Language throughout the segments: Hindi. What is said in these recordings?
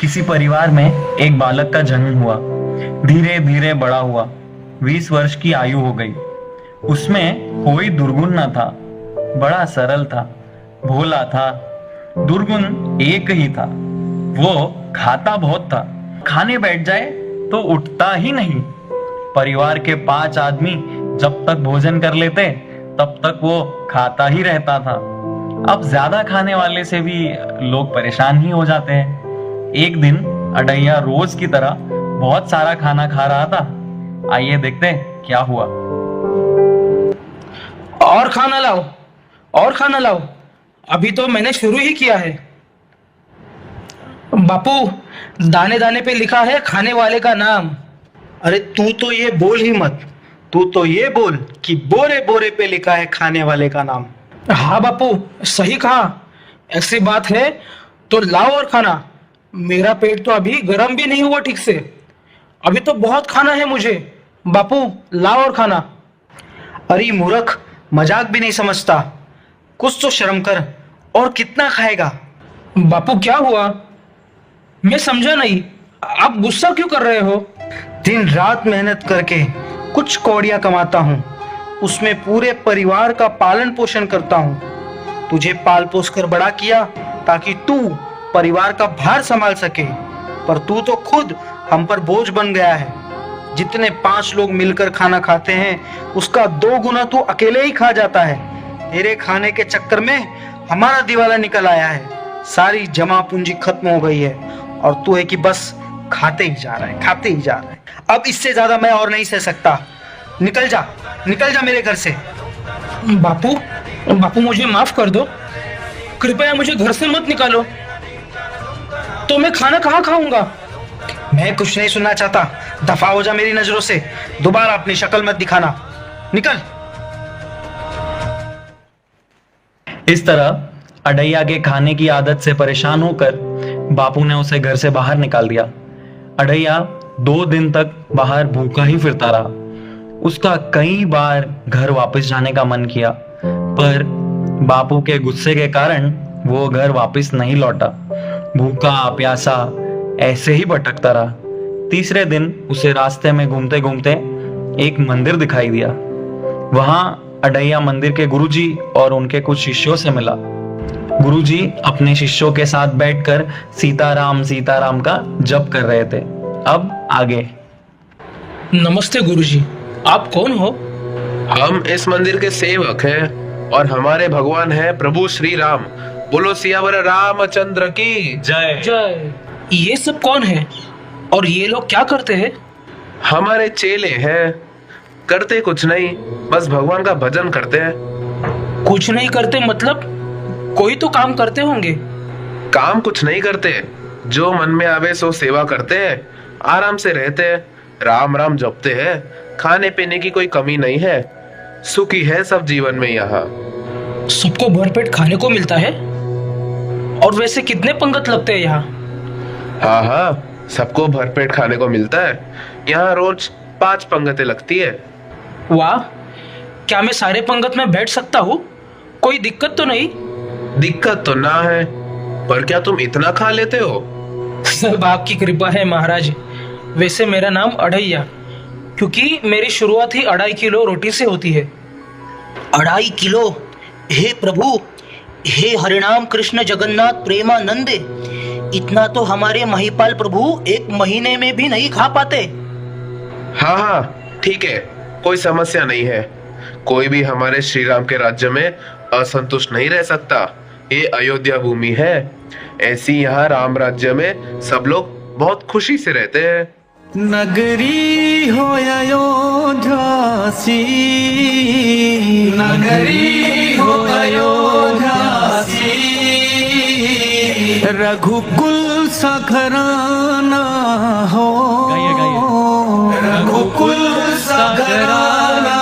किसी परिवार में एक बालक का जन्म हुआ। धीरे धीरे बड़ा हुआ, 20 वर्ष की आयु हो गई। उसमें कोई दुर्गुण न था, बड़ा सरल था, भोला था। दुर्गुण एक ही था, वो खाता बहुत था। खाने बैठ जाए तो उठता ही नहीं। परिवार के 5 आदमी जब तक भोजन कर लेते तब तक वो खाता ही रहता था। अब ज्यादा खाने वाले से भी लोग परेशान ही हो जाते हैं। एक दिन अडैया रोज की तरह बहुत सारा खाना खा रहा था। आइए देखते हैं क्या हुआ। और खाना लाओ, और खाना लाओ, अभी तो मैंने शुरू ही किया है। बापू, दाने दाने पे लिखा है खाने वाले का नाम। अरे तू तो ये बोल ही मत, तू तो ये बोल कि बोरे बोरे पे लिखा है खाने वाले का नाम। हाँ बापू, सही कहा। ऐसी बात है तो लाओ और खाना। मेरा पेट तो अभी गर्म भी नहीं हुआ ठीक से, अभी तो बहुत खाना है मुझे। बापू लाओ और खाना। अरे मूर्ख, मजाक भी नहीं समझता, कुछ तो शर्म कर। और कितना खाएगा? बापू क्या हुआ, मैं समझा नहीं, आप गुस्सा क्यों कर रहे हो? दिन रात मेहनत करके कुछ कौड़ियां कमाता हूँ, उसमें पूरे परिवार का पालन पोषण करता हूँ। तुझे पाल पोस कर बड़ा किया ताकि तू परिवार का भार संभाल सके, पर तू तो खुद हम पर बोझ बन गया है। जितने 5 लोग मिलकर खाना खाते हैं उसका 2 गुना तू अकेले ही खा जाता है। तेरे खाने के चक्कर में हमारा दिवाला निकल आया है, सारी जमा पूंजी खत्म हो गई है और तू है कि बस खाते ही जा रहा है, खाते ही जा रहा है। अब इससे ज्यादा मैं और नहीं सह सकता। निकल जा, निकल जा मेरे घर से। बापू, बापू मुझे माफ कर दो, कृपया मुझे घर से मत निकालो। तो मैं खाना कहाँ खाऊंगा? मैं कुछ नहीं सुनना चाहता, दफा हो जा मेरी नजरों से। दोबारा अपनी शक्ल मत दिखाना, निकल। इस तरह अडैया के खाने की आदत से परेशान होकर बापू ने उसे घर से बाहर निकाल दिया। अडैया 2 दिन तक बाहर भूखा ही फिरता रहा। उसका कई बार घर वापस जाने का मन किया, पर बापू के गुस्से के कारण वो घर वापस नहीं लौटा। भूखा प्यासा ऐसे ही भटकता रहा। तीसरे दिन उसे रास्ते में घूमते घूमते एक मंदिर दिखाई दिया। वहां अडैया मंदिर के गुरुजी और उनके कुछ शिष्यों से मिला। गुरुजी अपने शिष्यों के साथ बैठकर सीताराम सीताराम का जप कर रहे थे। अब आगे। नमस्ते गुरुजी, आप कौन हो? हम इस मंदिर के सेवक हैं और हमारे भगवान हैं प्रभु श्री राम। बोलो सियावर रामचंद्र की जय। जय। ये सब कौन है और ये लोग क्या करते हैं? हमारे चेले हैं, करते कुछ नहीं, बस भगवान का भजन करते हैं। कुछ नहीं करते मतलब? कोई तो काम करते होंगे। काम कुछ नहीं करते, जो मन में आवे सो सेवा करते हैं, आराम से रहते हैं, राम राम जपते हैं। खाने पीने की कोई कमी नहीं है, सुखी है सब जीवन में। यहाँ सबको भरपेट खाने को मिलता है? और वैसे कितने पंगत लगते हैं यहाँ? हाँ हाँ, सबको भरपेट खाने को मिलता है। यहाँ रोज 5 पंगतें लगती है। वाह, क्या मैं सारे पंगत में बैठ सकता हूँ? कोई दिक्कत तो नहीं? दिक्कत तो ना है, पर क्या तुम इतना खा लेते हो? सब आपकी कृपा है महाराज। वैसे मेरा नाम अडैया, क्योंकि मेरी शुरुआत ही 2.5 किलो रोटी से होती है। 2.5 किलो? हे प्रभु, हे हरिनाम कृष्ण जगन्नाथ प्रेमानंद, इतना तो हमारे महिपाल प्रभु 1 महीने में भी नहीं खा पाते। हाँ हाँ ठीक है, कोई समस्या नहीं है। कोई भी हमारे श्री राम के राज्य में असंतुष्ट नहीं रह सकता। ये अयोध्या भूमि है, ऐसी यहाँ राम राज्य में सब लोग बहुत खुशी से रहते हैं। नगरी हो अयोध्या सी, नगरी हो अयोध्या सी, रघुकुल सा घराना हो, रघुकुल सा घराना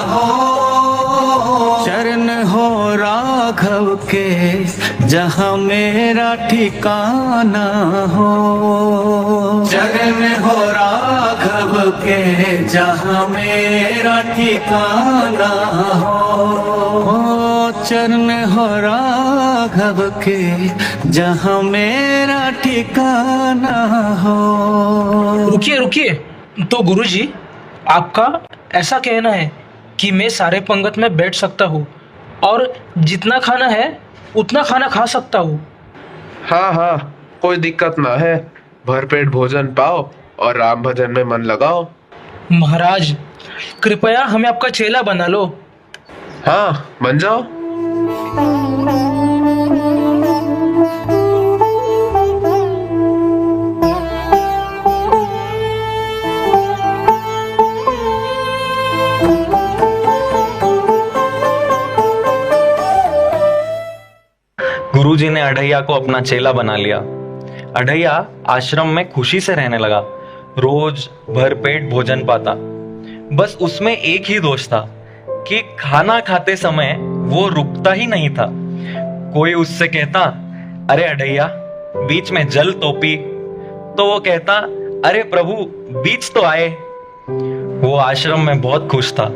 हो, चरण हो राघव के जहाँ मेरा ठिकाना हो, चरण हो राघव के जहाँ मेरा ठिकाना हो, चरण हो राघव के जहाँ मेरा ठिकाना हो। रुकिए रुकिए, तो गुरुजी आपका ऐसा कहना है कि मैं सारे पंगत में बैठ सकता हूँ और जितना खाना है उतना खाना खा सकता हूँ? हाँ हाँ, कोई दिक्कत ना है। भरपेट भोजन पाओ और राम भजन में मन लगाओ। महाराज कृपया हमें आपका चेला बना लो। हाँ, बन जाओ। गुरुजी ने अढ़ैया को अपना चेला बना लिया। अढ़ैया आश्रम में खुशी से रहने लगा, रोज भरपेट भोजन पाता। बस उसमें एक ही दोष था कि खाना खाते समय वो रुकता ही नहीं था। कोई उससे कहता, अरे अढ़ैया बीच में जल तो पी, तो वो कहता, अरे प्रभु बीच तो आए। वो आश्रम में बहुत खुश था।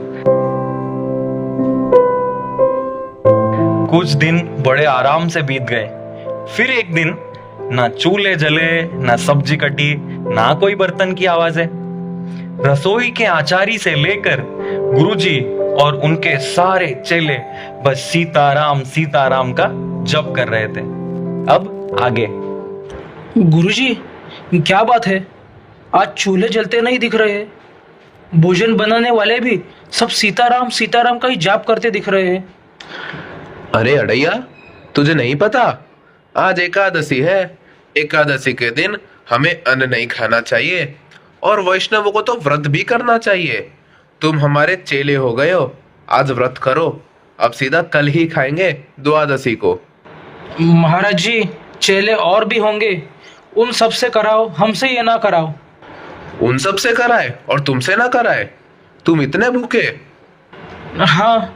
कुछ दिन बड़े आराम से बीत गए। फिर एक दिन ना चूल्हे जले, ना सब्जी कटी, ना कोई बर्तन की आवाजें। रसोई के आचारी से लेकर गुरुजी और उनके सारे चेले बस सीताराम सीताराम का जप कर रहे थे। अब आगे। गुरुजी क्या बात है, आज चूल्हे जलते नहीं दिख रहे। भोजन बनाने वाले भी सब सीताराम सीताराम का ही जाप करते दिख रहे हैं। अरे अड़ैया, तुझे नहीं पता? आज एकादशी है। एकादशी के दिन हमें अन्न नहीं खाना चाहिए और वैष्णवों को तो व्रत भी करना चाहिए। तुम हमारे चेले हो गए हो, आज व्रत करो। अब सीधा कल ही खाएंगे द्वादशी को। महाराज जी चेले और भी होंगे, उन सब से कराओ, हमसे ये ना कराओ। उन सब से कराए और तुमसे ना कराए? तुम इतने भूखे? हाँ,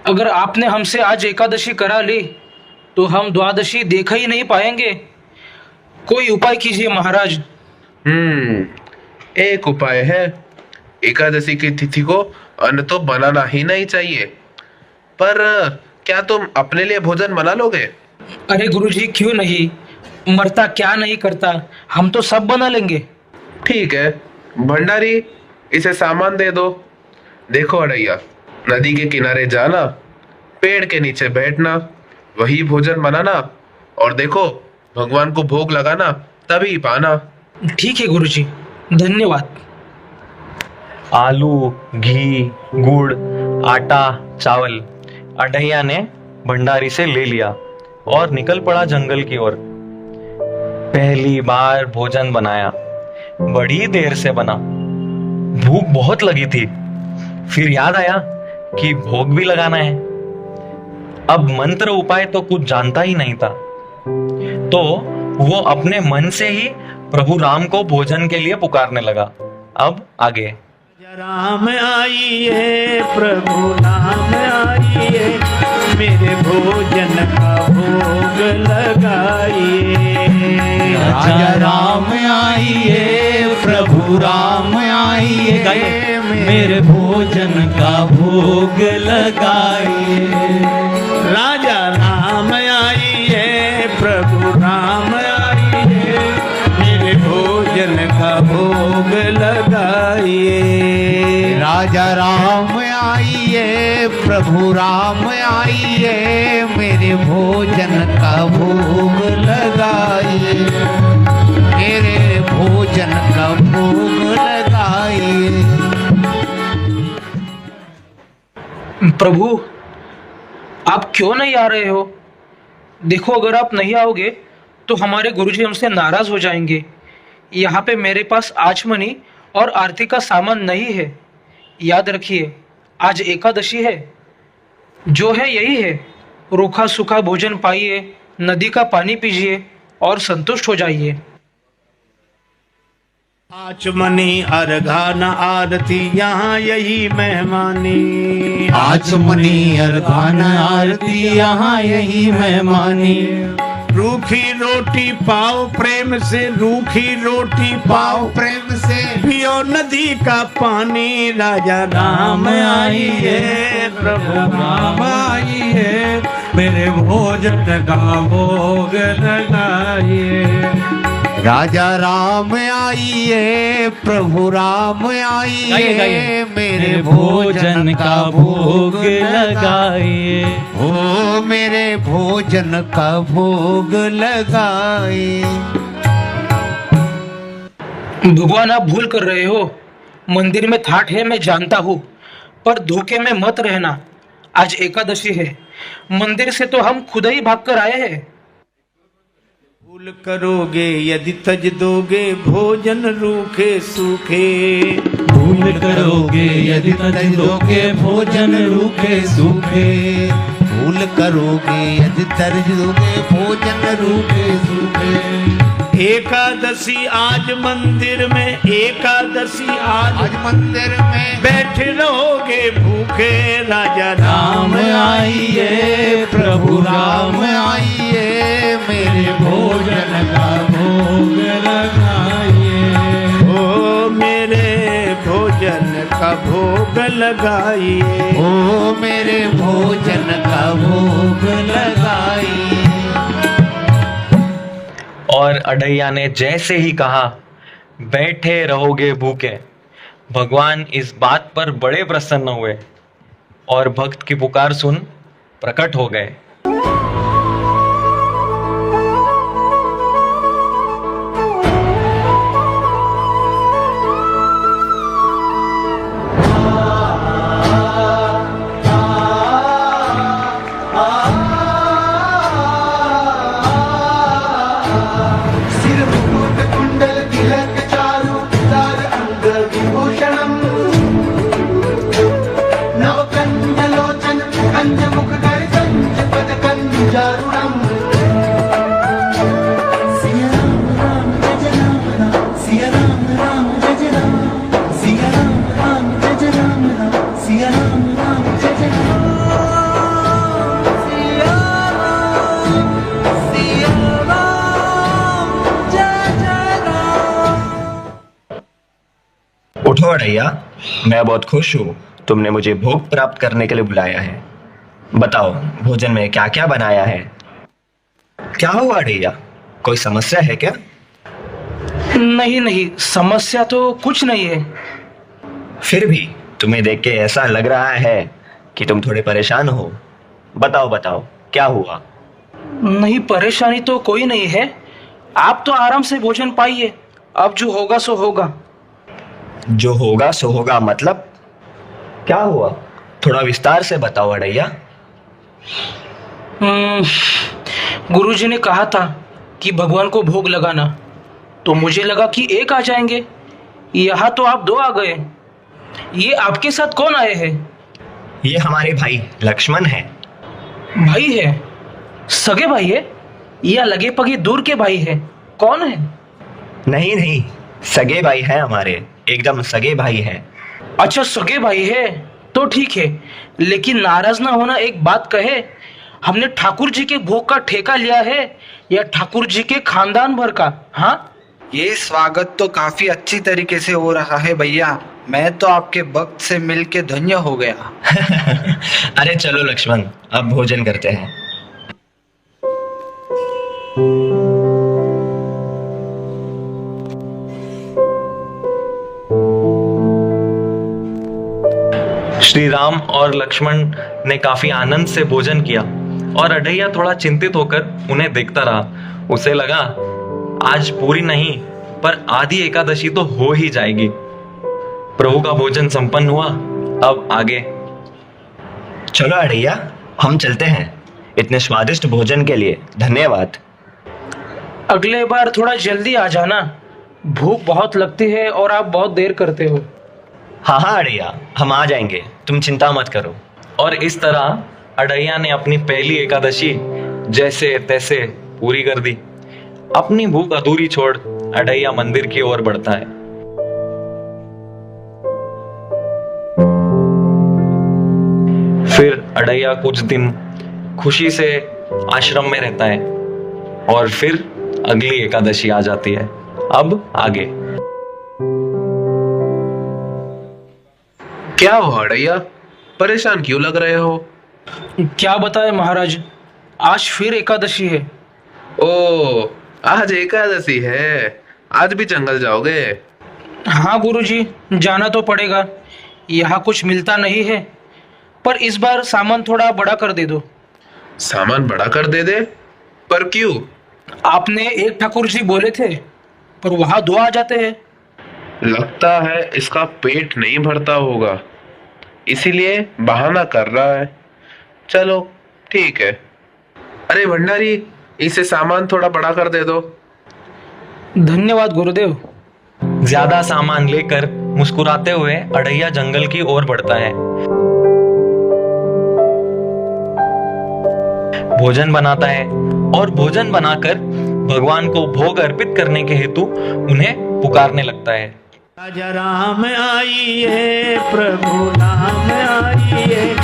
अगर आपने हमसे आज एकादशी करा ली तो हम द्वादशी देख ही नहीं पाएंगे। कोई उपाय कीजिए महाराज। एक उपाय है। एकादशी की तिथि को अन्न तो बनाना ही नहीं चाहिए, पर क्या तुम अपने लिए भोजन बना लोगे? अरे गुरुजी क्यों नहीं, मरता क्या नहीं करता, हम तो सब बना लेंगे। ठीक है भंडारी, इसे सामान दे दो। देखो अड़ैया, नदी के किनारे जाना, पेड़ के नीचे बैठना, वही भोजन बनाना और देखो भगवान को भोग लगाना, तभी पाना। ठीक है गुरुजी, धन्यवाद। आलू, घी, गुड़, आटा, चावल अढ़ैया ने भंडारी से ले लिया और निकल पड़ा जंगल की ओर। पहली बार भोजन बनाया, बड़ी देर से बना, भूख बहुत लगी थी। फिर याद आया कि भोग भी लगाना है। अब मंत्र उपाय तो कुछ जानता ही नहीं था, तो वो अपने मन से ही प्रभु राम को भोजन के लिए पुकारने लगा। अब आगे। राम आइए प्रभु राम आइए, मेरे भोजन का भोग लगाइए। राजा राम आइए प्रभु राम आइए, मेरे भोजन का भोग लगाइए। राजा राम आइए प्रभु राम आइए, मेरे भोजन का भोग लगाइए। राजा राम आइए प्रभु राम आइए, मेरे भोजन का भोग लगाइए। मेरे भोजन का भोग लगाइए। प्रभु आप क्यों नहीं आ रहे हो? देखो अगर आप नहीं आओगे तो हमारे गुरुजी हमसे नाराज हो जाएंगे। यहाँ पे मेरे पास आचमनी और आरती का सामान नहीं है। याद रखिए आज एकादशी है, जो है यही है। रूखा सूखा भोजन पाइए, नदी का पानी पीजिए और संतुष्ट हो जाइए। आचमनी अर्घान आरती यहाँ यही मेहमानी। आचमनी अर्घान आरती यहाँ यही मेहमानी। रूखी रोटी पाओ प्रेम से, रूखी रोटी पाओ प्रेम से, पियो नदी का पानी। राजा राम आइए प्रभु राम आइए, मेरे भोजन का भोग लगाइए। राजा राम आइए, प्रभु राम आइए, मेरे भोजन का भोग लगाइए। ओ मेरे भोजन का भोग लगाइए। भगवान आप भूल कर रहे हो। मंदिर में ठाठ है मैं जानता हूँ, पर धोखे में मत रहना। आज एकादशी है, मंदिर से तो हम खुद ही भाग कर आए हैं। भूल करोगे यदि तज दोगे भोजन रूखे सूखे। भूल करोगे यदि तज दोगे भोजन रूखे सूखे। भूल करोगे यदि तज दोगे भोजन रूखे सूखे। एकादशी आज मंदिर में, एकादशी आज मंदिर में बैठे रहोगे भूखे। राजा राम आइए, प्रभु राम आइए, मेरे भोजन का भोग लगाइए। ओ मेरे भोजन का भोग लगाइए। ओ मेरे भोजन का भोग लगाइए। और अढ़ैया ने जैसे ही कहा, बैठे रहोगे भूखे, भगवान इस बात पर बड़े प्रसन्न हुए और भक्त की पुकार सुन प्रकट हो गए। उठो अढ़ैया, मैं बहुत खुश हूँ तुमने मुझे भोग प्राप्त करने के लिए बुलाया है। बताओ भोजन में क्या क्या बनाया है। क्या हुआ अढ़ैया, कोई समस्या है क्या? नहीं नहीं, समस्या तो कुछ नहीं है। फिर भी तुम्हें देख के ऐसा लग रहा है कि तुम थोड़े परेशान हो। बताओ बताओ क्या हुआ। नहीं, परेशानी तो कोई नहीं है। आप तो आराम से भोजन पाइए, अब जो होगा सो होगा। जो होगा सो होगा मतलब क्या हुआ, थोड़ा विस्तार से बताओ अढ़ैया। गुरुजी ने कहा था कि भगवान को भोग लगाना, तो मुझे लगा कि एक आ जाएंगे। यहाँ तो आप दो आ गए। ये आपके साथ कौन आए हैं? ये हमारे भाई लक्ष्मण है। भाई है? सगे भाई है या लगे पगे दूर के भाई है? कौन है? नहीं नहीं, सगे भाई है हमारे, एकदम सगे भाई है। अच्छा, सगे भाई है तो ठीक है, लेकिन नाराज ना होना, एक बात कहे, हमने ठाकुर जी के भोग का ठेका लिया है या ठाकुर जी के खानदान भर का? हाँ, ये स्वागत तो काफी अच्छी तरीके से हो रहा है भैया। मैं तो आपके भक्त से मिलके धन्य हो गया। अरे चलो लक्ष्मण, अब भोजन करते हैं। श्री राम और लक्ष्मण ने काफी आनंद से भोजन किया और अढ़ैया थोड़ा चिंतित होकर उन्हें देखता रहा। उसे लगा आज पूरी नहीं पर आधी एकादशी तो हो ही जाएगी। प्रभु का भोजन संपन्न हुआ, अब आगे। चलो अढ़ैया, हम चलते हैं। इतने स्वादिष्ट भोजन के लिए धन्यवाद। अगले बार थोड़ा जल्दी आ जाना, भूख बहुत लगती है और आप बहुत देर करते हो। हाँ हाँ अढ़ैया, हम आ जाएंगे, तुम चिंता मत करो। और इस तरह अढ़ैया ने अपनी पहली एकादशी जैसे तैसे पूरी कर दी। अपनी भूख अधूरी छोड़ अढ़ैया मंदिर की ओर बढ़ता है। फिर अढ़ैया कुछ दिन खुशी से आश्रम में रहता है और फिर अगली एकादशी आ जाती है। अब आगे। क्या हुआ अढ़ैया, परेशान क्यों लग रहे हो? क्या बताएं महाराज, आज फिर एकादशी है। ओ, आज एकादशी है। आज भी जंगल जाओगे? हाँ गुरुजी, जाना तो पड़ेगा। यहाँ कुछ मिलता नहीं है, पर इस बार सामान थोड़ा बड़ा कर दे दो। सामान बड़ा कर दे? पर क्यों? आपने एक ठाकुर जी बोले थे, पर वहाँ 2 आ जाते हैं। लगता है इसका पेट नहीं भरता होगा, इसीलिए बहाना कर रहा है। चलो ठीक है। अरे भंडारी, इसे सामान थोड़ा बड़ा कर दे दो। धन्यवाद गुरुदेव। ज्यादा सामान लेकर मुस्कुराते हुए अढ़ैया जंगल की ओर बढ़ता है। भोजन बनाता है और भोजन बनाकर भगवान को भोग अर्पित करने के हेतु उन्हें पुकारने लगता है। राजा राम आइए, प्रभु राम आइए,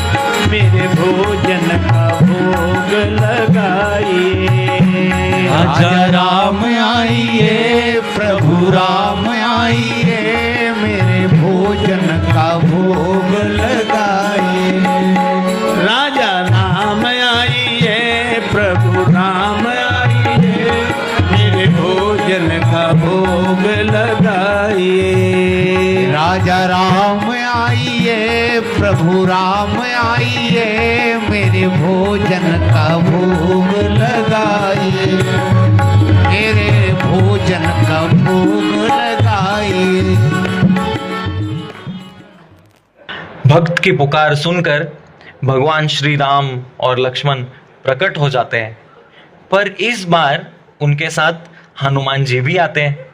मेरे भोजन का भोग लगाइए। राजा राम आइए, प्रभु राम आइए, मेरे भोजन का भोग लगाइए। राजा राम आइए, प्रभु राम आइए, मेरे भोजन का भोग लगाइए। राजा राम आइए, प्रभु राम आइए, मेरे भोजन का भोग लगाइए। मेरे भोजन का भोग लगाइए। भक्त की पुकार सुनकर भगवान श्री राम और लक्ष्मण प्रकट हो जाते हैं, पर इस बार उनके साथ हनुमान जी भी आते हैं।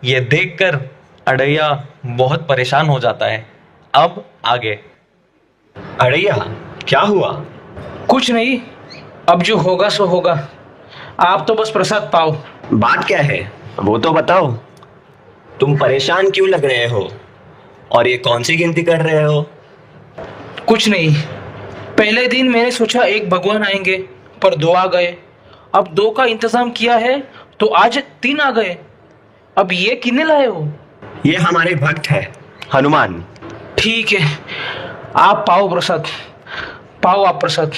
ये देखकर अढ़ैया बहुत परेशान हो जाता है। अब आगे। अड़ैया, क्या हुआ? कुछ नहीं, अब जो होगा सो होगा। आप तो बस प्रसाद पाओ। बात क्या है वो तो बताओ। तुम परेशान क्यों लग रहे हो और ये कौन सी गिनती कर रहे हो? कुछ नहीं, पहले दिन मैंने सोचा 1 भगवान आएंगे, पर 2 आ गए। अब 2 का इंतजाम किया है तो आज 3 आ गए। अब ये किन्ने लाए हो? ये हमारे भक्त है, हनुमान। ठीक है, आप पाओ प्रसाद, पाओ आप प्रसाद।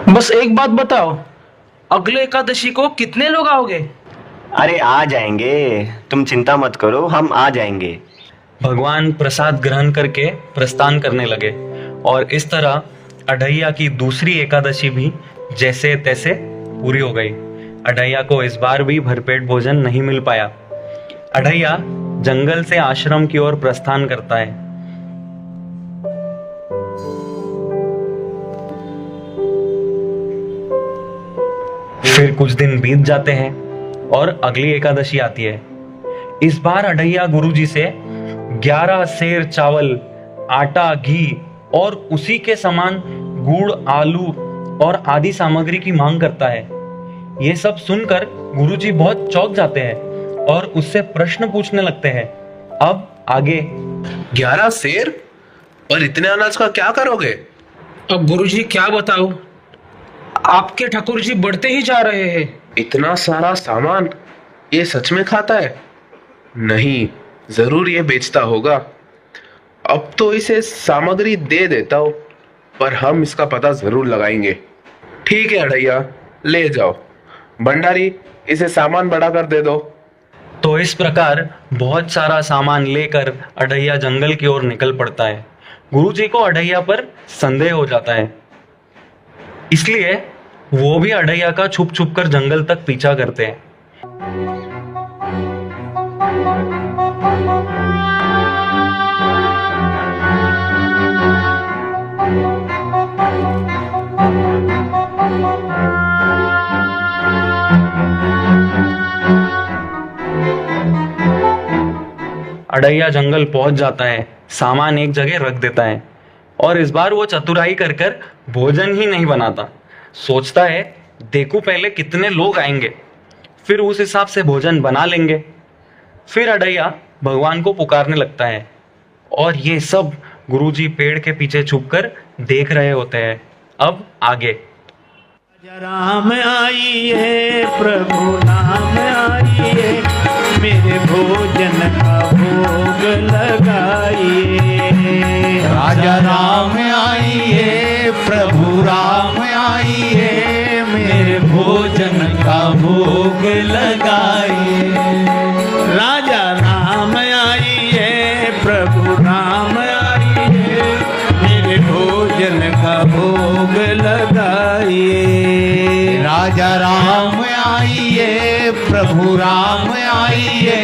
बस एक बात बताओ, अगले एकादशी को कितने लोग आओगे? अरे आ जाएंगे, तुम चिंता मत करो, हम आ जाएंगे। भगवान प्रसाद ग्रहण करके प्रस्थान करने लगे और इस तरह अढ़ैया की दूसरी एकादशी भी जैसे तैसे पूरी हो गई। अढ़ैया को इस बार भी भरपेट भोजन नहीं मिल पाया। अढ़ैया जंगल से आश्रम की ओर प्रस्थान करता है। फिर कुछ दिन बीत जाते हैं और अगली एकादशी आती है। इस बार अढ़ैया गुरुजी से 11 सेर चावल, आटा, घी और उसी के समान गुड़, आलू और आदि सामग्री की मांग करता है। ये सब सुनकर गुरुजी बहुत चौंक जाते हैं और उससे प्रश्न पूछने लगते हैं। अब आगे। 11 सेर? और इतने अनाज का क्या करोगे? अब गुरुजी क्या बताओ, आपके ठाकुर जी बढ़ते ही जा रहे हैं। इतना सारा सामान ये सच में खाता है? नहीं, जरूर ये बेचता होगा। अब तो इसे सामग्री दे देता हूं, पर हम इसका पता जरूर लगाएंगे। ठीक है अढ़ैया, ले जाओ। भंडारी, इसे सामान बड़ा कर दे दो। तो इस प्रकार बहुत सारा सामान लेकर अढ़ैया जंगल की ओर निकल पड़ता है। गुरुजी को अढ़ैया पर संदेह हो जाता है, इसलिए वो भी अढ़ैया का छुप छुप कर जंगल तक पीछा करते हैं। अढ़ैया जंगल पहुंच जाता है, सामान एक जगह रख देता है और इस बार वो चतुराई कर कर भोजन ही नहीं बनाता। सोचता है देखो पहले कितने लोग आएंगे, फिर उस हिसाब से भोजन बना लेंगे। फिर अढ़ैया भगवान को पुकारने लगता है और ये सब गुरुजी पेड़ के पीछे छुपकर देख रहे होते हैं। अब आगे। राम आइए प्रभु नाम आइए मेरे भोजन का भोग लगाइए। राजा राम आइए प्रभु राम आइए मेरे भोजन का भोग लगाइए। राजा राम आइए प्रभु राम आइए मेरे भोजन का भोग लगाइए। राजा राम आइए प्रभु राम आइए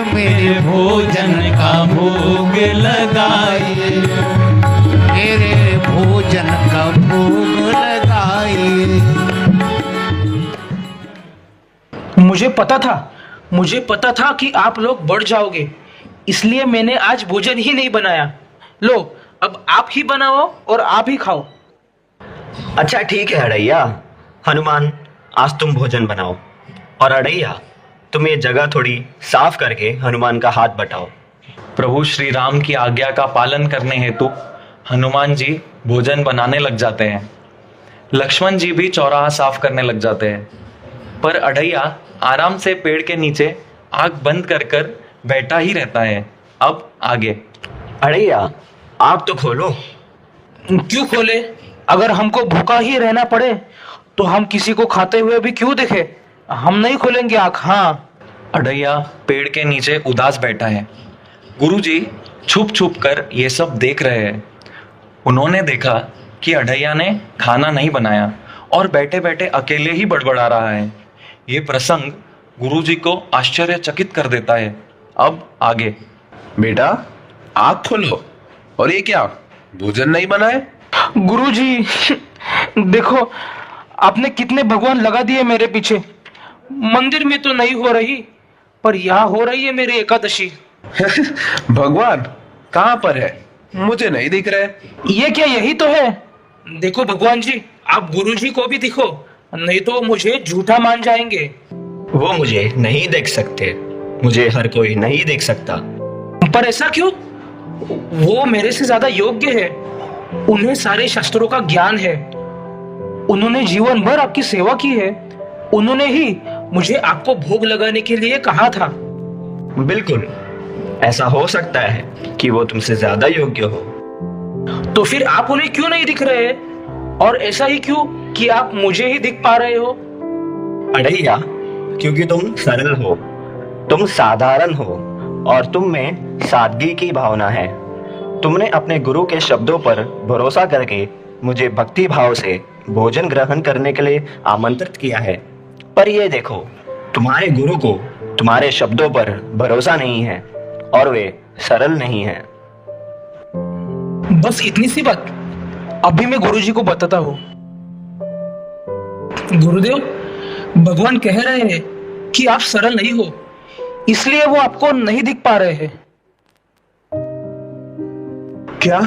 मेरे भोजन का भोग लगाइए। मेरे भोजन का भोग लगाइए। मुझे पता था कि आप लोग बढ़ जाओगे, इसलिए मैंने आज भोजन ही नहीं बनाया। लो, अब आप ही बनाओ और आप ही खाओ। अच्छा ठीक है अड़ैया। हनुमान, आज तुम भोजन बनाओ, और अड़ैया तुम ये जगह थोड़ी साफ करके हनुमान का हाथ बटाओ। प्रभु श्री राम की आज्ञा का पालन करने हेतु हनुमान जी भोजन बनाने लग जाते हैं। लक्ष्मण जी भी चौराहा साफ करने लग जाते हैं, पर अड़ैया आराम से पेड़ के नीचे आंख बंद कर कर बैठा ही रहता है। अब आगे। अड़ैया आप तो खोलो। क्यों खोले? अगर हमको भूखा ही रहना पड़े तो हम किसी को खाते हुए भी क्यों देखे? हम नहीं खोलेंगे आंख। हाँ। अड़ैया पेड़ के नीचे उदास बैठा है। गुरुजी छुप छुप कर ये सब देख रहे हैं। उन्होंने देखा कि अड़ैया ने खाना नहीं बनाया और बैठे बैठे अकेले ही बड़बड़ा रहा है। ये प्रसंग गुरुजी को आश्चर्यचकित कर देता है। अब आगे। बेटा आँख खोलो। और ये क्या, भोजन नहीं बनाए? गुरुजी देखो, आपने कितने भगवान लगा दिए मेरे पीछे। मंदिर में तो नहीं हो रही, पर यहाँ हो रही है मेरी एकादशी। भगवान कहाँ पर है? मुझे नहीं दिख रहे। ये क्या, यही तो है। देखो भगवान जी, आप गुरुजी को भी दिखो, नहीं तो मुझे झूठा मान जाएंगे। वो मुझे नहीं देख सकते, मुझे हर कोई नहीं देख सकता। पर ऐसा क्यों? वो मेरे से ज्यादा योग्य है। उन्हें सारे शास्त्रों का ज्ञान है। उन्होंने जीवन भर आपकी सेवा की है। उन्होंने ही मुझे आपको भोग लगाने के लिए कहा था। बिल्कुल, ऐसा हो सकता है कि वो तुमसे ज्यादा योग्य हो। तो फिर आप उन्हें क्यों नहीं दिख रहे? और ऐसा ही क्यों कि आप मुझे ही दिख पा रहे हो? अड़ैया, क्योंकि तुम सरल हो, तुम साधारण हो और तुम में सादगी की भावना है। तुमने अपने गुरु के शब्दों पर भरोसा करके मुझे भक्ति भाव से भोजन ग्रहण करने के लिए आमंत्रित किया है। पर ये देखो, तुम्हारे गुरु को तुम्हारे शब्दों पर भरोसा नहीं है और वे सरल नहीं हैं। बस इतनी सी बात। अभी मैं गुरुजी को बताता हूँ। गुरुदेव, भगवान कह रहे हैं कि आप सरल नहीं हो, इसलिए वो आपको नहीं दिख पा रहे हैं। क्या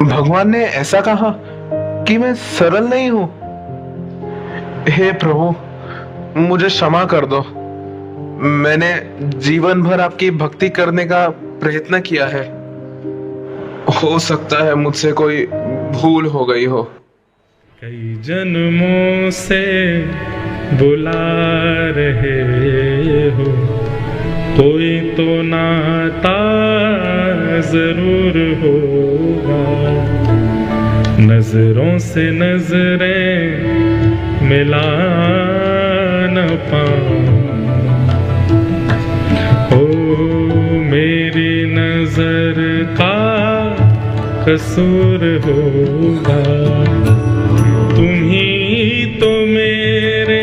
भगवान ने ऐसा कहा कि मैं सरल नहीं हूं? हे प्रभु, मुझे क्षमा कर दो। मैंने जीवन भर आपकी भक्ति करने का प्रयत्न किया है। हो सकता है मुझसे कोई भूल हो गई हो। कई जन्मों से बुला रहे हो, कोई तो नाता जरूर होगा। नजरों से नजरें मिला न पाऊं, ओ मेरी नजर का कसूर होगा। तुम ही तो मेरे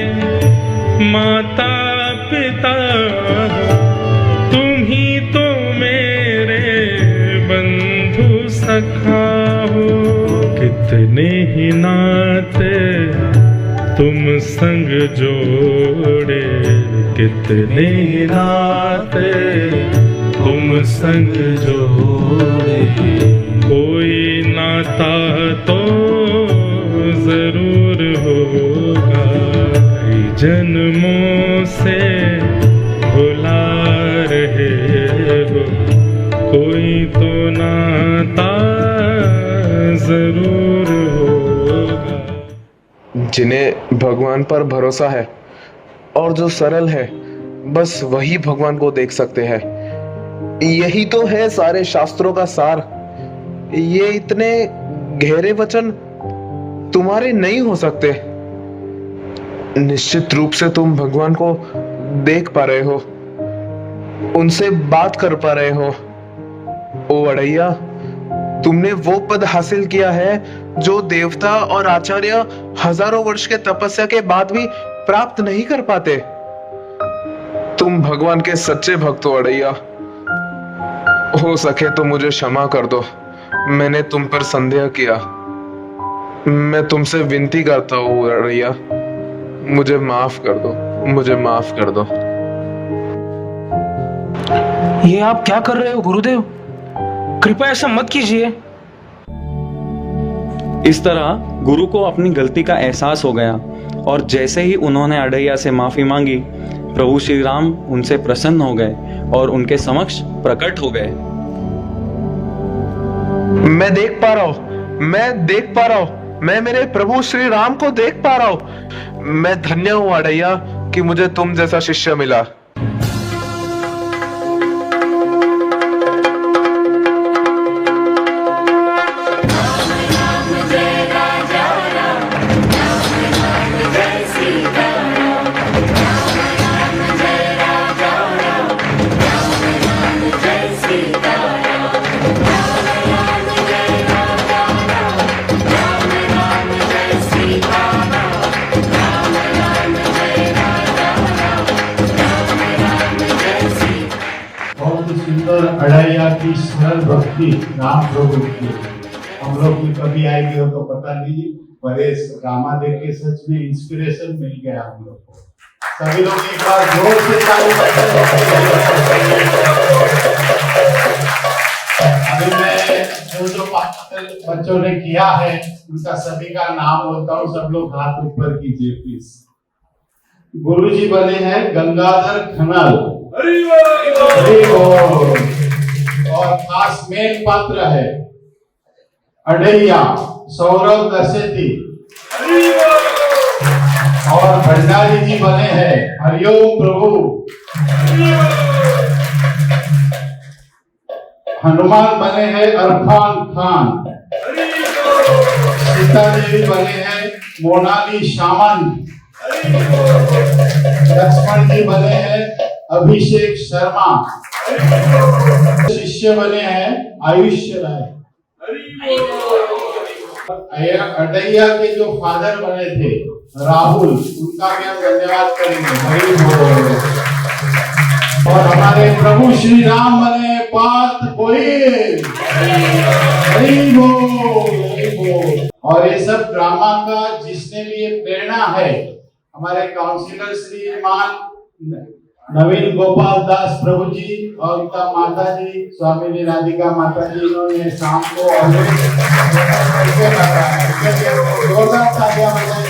माता पिता हो, तुम ही तो मेरे बंधु सखा हो। कितने ही नाते तुम संग जोड़े, कितने ही नाते तुम संग जोड़े। कोई नाता तो जरूर होगा, कई जन्मों से बुला रहे हो, कोई तो नाता जरूर होगा। जिन्हें भगवान पर भरोसा है और जो सरल है, बस वही भगवान को देख सकते हैं। यही तो है सारे शास्त्रों का सार। ये इतने गहरे वचन तुम्हारे नहीं हो सकते। निश्चित रूप से तुम भगवान को देख पा रहे हो, उनसे बात कर पा रहे हो। ओ अड़ैया, तुमने वो पद हासिल किया है जो देवता और आचार्य हजारों वर्ष के तपस्या के बाद भी प्राप्त नहीं कर पाते। तुम भगवान के सच्चे भक्त हो अड़ैया। हो सके तो मुझे क्षमा कर दो, मैंने तुम पर संदेह किया। मैं तुमसे विनती करता हूँ अड़ैया, मुझे माफ कर दो, मुझे माफ कर दो। ये आप क्या कर रहे हो गुरुदेव? कृपया ऐसा मत कीजिए। इस तरह गुरु को अपनी गलती का एहसास हो गया और जैसे ही उन्होंने अड़ैया से माफी मांगी, प्रभु श्री राम उनसे प्रसन्न हो गए और उनके समक्ष प्रकट हो गए। मैं देख पा रहा हूँ, मैं देख पा रहा हूँ, मैं मेरे प्रभु श्री राम को देख पा रहा हूँ। मैं धन्य हूँ अड़ैया कि मुझे तुम जैसा शिष्य मिला। अड़ैया की सरल भक्ति राम प्रभु की हम लोग की कभी आएगी हो तो पता नहीं, पर इस ड्रामा देख के सच में इंस्पिरेशन मिल गया हम लोग को। सभी लोग एक बार जोर से ताली अभी मैं जो बच्चों ने किया है उनका सभी का नाम बोलता हूँ, सब लोग हाथ ऊपर कीजिए प्लीज। गुरुजी बने हैं गंगाधर खनल, और खास मेन पात्र है अड़ैया सौरभ दशेती, और भंडारी जी बने हैं हरिओम प्रभु, हनुमान बने हैं अरफान खान, सीता देवी बने हैं मोनाली शामन, लक्ष्मण जी बने हैं अभिषेक शर्मा, शिष्य बने हैं आयुष्य राय। अड़ैया के जो फादर बने थे राहुल, उनका भी हम धन्यवाद करेंगे। और हमारे प्रभु श्री राम बने पात कोई, और ये सब ड्रामा का जिसने भी ये प्रेरणा है, हमारे काउंसिलर श्रीमान नवीन गोपाल दास प्रभु जी और उनका माता जी स्वामी राधिका माता जी, इन्होंने शाम को जोरदार तालियां बजाई।